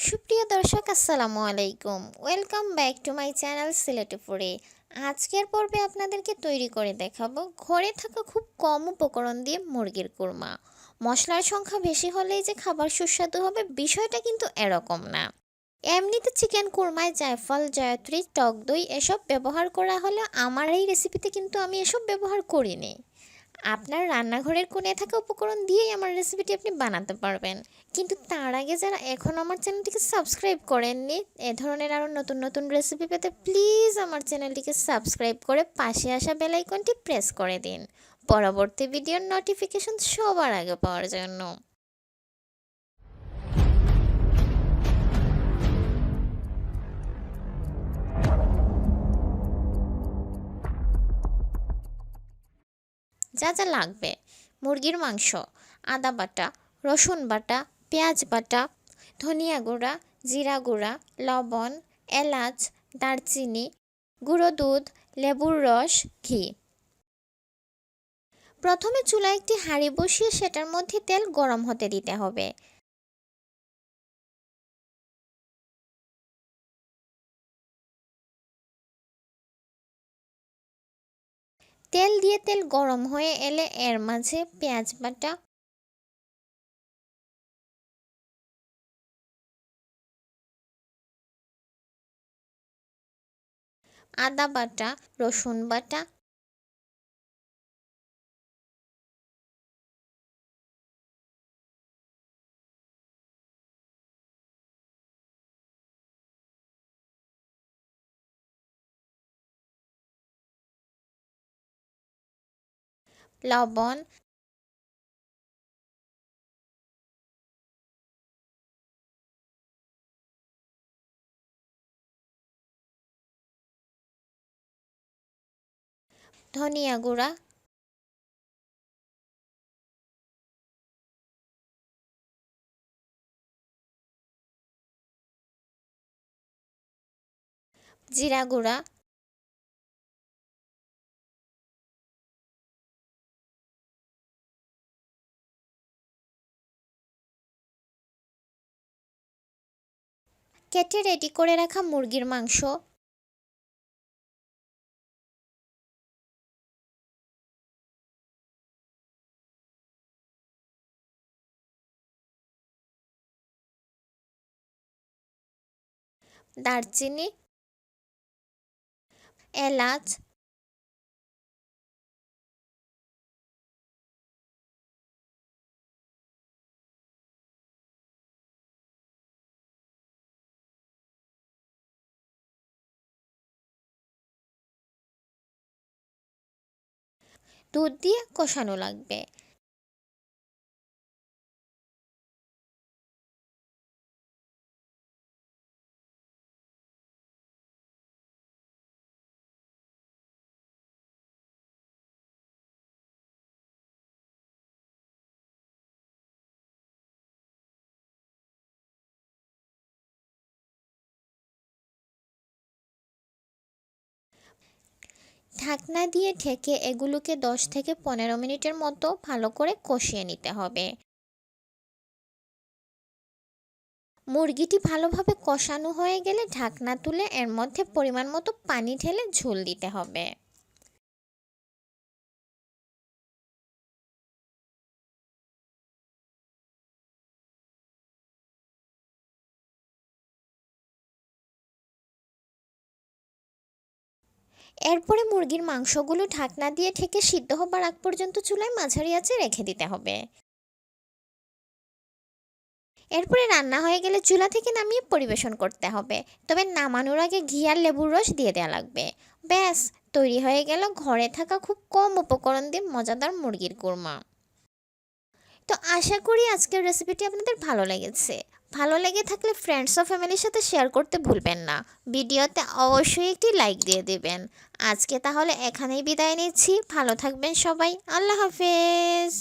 সুপ্রিয় দর্শক আসসালামু আলাইকুম, welcome back to my channel Sylheti ফুরি। আজকের পর্বে আপনাদেরকে তৈরি করে দেখাবো ঘরে থাকা খুব কম উপকরণ দিয়ে মুরগির কোরমা। মশলার সংখ্যা বেশি হলেই যে খাবার সুস্বাদু হবে বিষয়টা কিন্তু এরকম না। এমনিতে চিকেন কোরমায় জায়ফল, জয়ত্রী, টক দই এসব ব্যবহার করা হলেও আমার এই রেসিপিতে কিন্তু আমি এসব ব্যবহার করিনি। আপনার রান্নাঘরের কোণে থাকা উপকরণ দিয়েই আমার রেসিপিটি আপনি বানাতে পারবেন। কিন্তু তার আগে যারা এখনও আমার চ্যানেলটিকে সাবস্ক্রাইব করেননি, এ ধরনের আরও নতুন নতুন রেসিপি পেতে প্লিজ আমার চ্যানেলটিকে সাবস্ক্রাইব করে পাশে আসা বেল আইকনটি প্রেস করে দিন পরবর্তী ভিডিওর নোটিফিকেশন সবার আগে পাওয়ার জন্য। যা যা লাগবে: মুরগির মাংস, আদা বাটা, রসুন বাটা, পেঁয়াজ বাটা, ধনিয়া গুঁড়া, জিরা গুঁড়া, লবণ, এলাচ, দারচিনি, গুঁড়ো দুধ, লেবুর রস, ঘি। প্রথমে চুলায় একটি হাঁড়ি বসিয়ে সেটার মধ্যে তেল গরম হতে দিতে হবে। তেল গরম হয়ে এলে এর মাঝে পেঁয়াজ বাটা, আদা বাটা, রসুন বাটা, লবণ, ধনিয়া গুঁড়া, জিরা গুঁড়া, কেটে রেডি করে রাখা মুরগির মাংস, দারচিনি, এলাচ, দুধ দিয়ে কষানো লাগবে। ঢাকনা দিয়ে ঢেকে এগুলোকে 10 থেকে 15 মিনিটের মতো ভালো করে কষিয়ে নিতে হবে। মুরগিটি ভালোভাবে কষানো হয়ে গেলে ঢাকনা তুলে এর মধ্যে পরিমাণ মতো পানি ঢেলে ঝোল দিতে হবে। এরপরে মুরগির মাংসগুলো ঢাকনা দিয়ে ঢেকে সিদ্ধ হবার আগ পর্যন্ত চুলায় মাঝারি আঁচে রেখে দিতে হবে। এরপরে রান্না হয়ে গেলে চুলা থেকে নামিয়ে পরিবেশন করতে হবে, তবে নামানোর আগে ঘি আর লেবুর রস দিয়ে দেওয়া লাগবে। ব্যাস, তৈরি হয়ে গেল ঘরে থাকা খুব কম উপকরণ দিয়ে মজাদার মুরগির কোরমা। তো আশা করি আজকের রেসিপিটি আপনাদের ভালো লেগেছে। ভালো লেগে থাকলে ফ্রেন্ডস ও ফ্যামিলির সাথে শেয়ার করতে ভুলবেন না। ভিডিওতে অবশ্যই একটি লাইক দিয়ে দেবেন। আজকে তাহলে এখানেই বিদায় নিচ্ছি। ভালো থাকবেন সবাই। আল্লাহ হাফেজ।